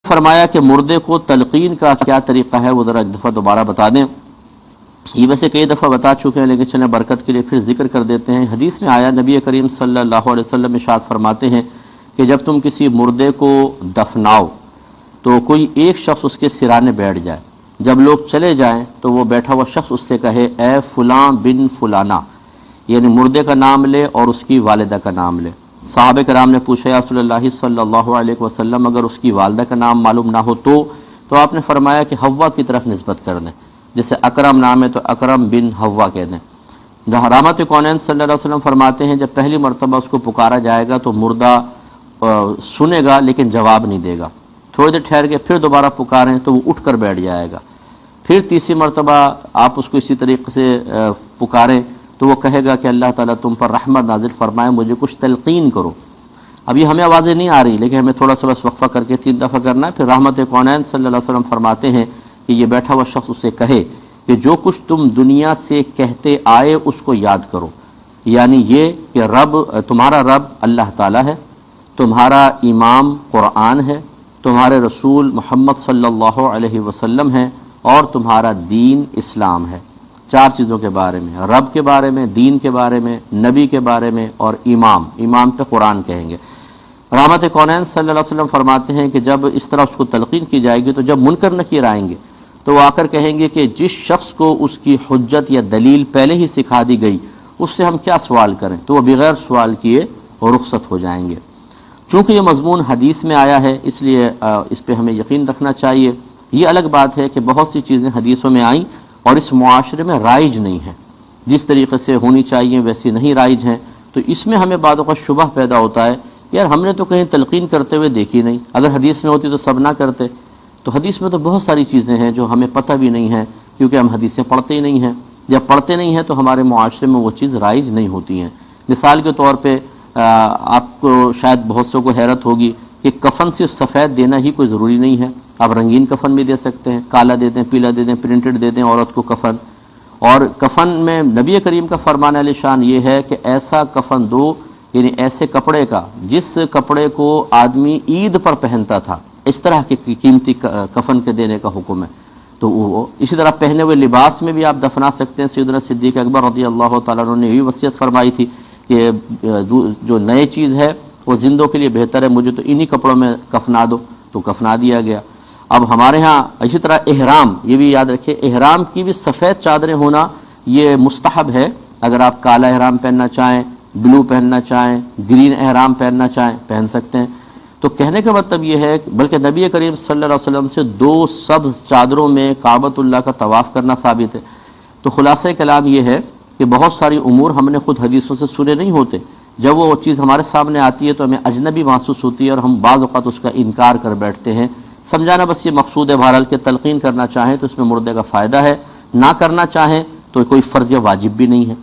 فرمایا کہ مردے کو تلقین کا کیا طریقہ ہے وہ ذرا ایک دفعہ دوبارہ بتا دیں. یہ ویسے کئی دفعہ بتا چکے ہیں لیکن چلیں برکت کے لیے پھر ذکر کر دیتے ہیں. حدیث میں آیا نبی کریم صلی اللہ علیہ وسلم ارشاد فرماتے ہیں کہ جب تم کسی مردے کو دفناؤ تو کوئی ایک شخص اس کے سرانے بیٹھ جائے. جب لوگ چلے جائیں تو وہ بیٹھا ہوا شخص اس سے کہے اے فلاں بن فلانا، یعنی مردے کا نام لے اور اس کی والدہ کا نام لے. صحابہ کرام نے پوچھا یا رسول اللہ صلی اللہ علیہ وسلم اگر اس کی والدہ کا نام معلوم نہ ہو تو آپ نے فرمایا کہ حوا کی طرف نسبت کر دیں. جیسے اکرم نام ہے تو اکرم بن حوا کہہ دیں. رحمت کونین صلی اللہ علیہ وسلم فرماتے ہیں جب پہلی مرتبہ اس کو پکارا جائے گا تو مردہ سنے گا لیکن جواب نہیں دے گا. تھوڑی دیر ٹھہر کے پھر دوبارہ پکاریں تو وہ اٹھ کر بیٹھ جائے گا. پھر تیسری مرتبہ آپ اس کو اسی طریقے سے پکاریں تو وہ کہے گا کہ اللہ تعالیٰ تم پر رحمت نازل فرمائے، مجھے کچھ تلقین کرو. اب یہ ہمیں آوازیں نہیں آ رہی لیکن ہمیں تھوڑا سا بس وقفہ کر کے 3 دفعہ کرنا ہے. پھر رحمت کونین صلی اللہ علیہ وسلم فرماتے ہیں کہ یہ بیٹھا ہوا شخص اسے کہے کہ جو کچھ تم دنیا سے کہتے آئے اس کو یاد کرو. یعنی یہ کہ تمہارا رب اللہ تعالیٰ ہے، تمہارا امام قرآن ہے، تمہارے رسول محمد صلی اللہ علیہ وسلم ہے اور تمہارا دین اسلام ہے. 4 چیزوں کے بارے میں، رب کے بارے میں، دین کے بارے میں، نبی کے بارے میں اور امام پہ قرآن کہیں گے. رحمت کونین صلی اللہ علیہ وسلم فرماتے ہیں کہ جب اس طرح اس کو تلقین کی جائے گی تو جب منکر نکیر آئیں گے تو وہ آ کر کہیں گے کہ جس شخص کو اس کی حجت یا دلیل پہلے ہی سکھا دی گئی اس سے ہم کیا سوال کریں، تو وہ بغیر سوال کیے رخصت ہو جائیں گے. چونکہ یہ مضمون حدیث میں آیا ہے اس لیے اس پہ ہمیں یقین رکھنا چاہیے. یہ الگ بات ہے کہ بہت سی چیزیں حدیثوں میں آئیں اور اس معاشرے میں رائج نہیں ہیں، جس طریقے سے ہونی چاہیے ویسی نہیں رائج ہیں. تو اس میں ہمیں بعض اوقات شبہ پیدا ہوتا ہے یار ہم نے تو کہیں تلقین کرتے ہوئے دیکھی نہیں، اگر حدیث میں ہوتی تو سب نہ کرتے. تو حدیث میں تو بہت ساری چیزیں ہیں جو ہمیں پتہ بھی نہیں ہیں کیونکہ ہم حدیثیں پڑھتے ہی نہیں ہیں. جب پڑھتے نہیں ہیں تو ہمارے معاشرے میں وہ چیز رائج نہیں ہوتی ہیں. مثال کے طور پہ آپ کو شاید بہت سو کو حیرت ہوگی کہ کفن صرف سفید دینا ہی کوئی ضروری نہیں ہے. آپ رنگین کفن بھی دے سکتے ہیں، کالا دے دیں، پیلا دے دیں، پرنٹڈ دے دیں عورت کو کفن. اور کفن میں نبی کریم کا فرمان علی شان یہ ہے کہ ایسا کفن دو، یعنی ایسے کپڑے کا جس کپڑے کو آدمی عید پر پہنتا تھا، اس طرح کے قیمتی کفن کے دینے کا حکم ہے. تو وہ اسی طرح پہنے ہوئے لباس میں بھی آپ دفنا سکتے ہیں. سیدنا صدیق اکبر رضی اللہ تعالیٰ عنہ نے یہ وصیت فرمائی تھی کہ جو نئے چیز ہے وہ زندوں کے لیے بہتر ہے، مجھے تو انہی کپڑوں میں کفنا دو، تو کفنا دیا گیا. اب ہمارے ہاں اسی طرح احرام، یہ بھی یاد رکھیں احرام کی بھی سفید چادریں ہونا یہ مستحب ہے. اگر آپ کالا احرام پہننا چاہیں، بلو پہننا چاہیں، گرین احرام پہننا چاہیں پہن سکتے ہیں. تو کہنے کا مطلب یہ ہے بلکہ نبی کریم صلی اللہ علیہ وسلم سے 2 سبز چادروں میں کعبۃ اللہ کا طواف کرنا ثابت ہے. تو خلاصہ کلام یہ ہے کہ بہت ساری امور ہم نے خود حدیثوں سے سنے نہیں ہوتے، جب وہ چیز ہمارے سامنے آتی ہے تو ہمیں اجنبی محسوس ہوتی ہے اور ہم بعض اوقات اس کا انکار کر بیٹھتے ہیں. سمجھانا بس یہ مقصود ہے بہرحال کہ تلقین کرنا چاہیں تو اس میں مردے کا فائدہ ہے، نہ کرنا چاہیں تو کوئی فرض یا واجب بھی نہیں ہے.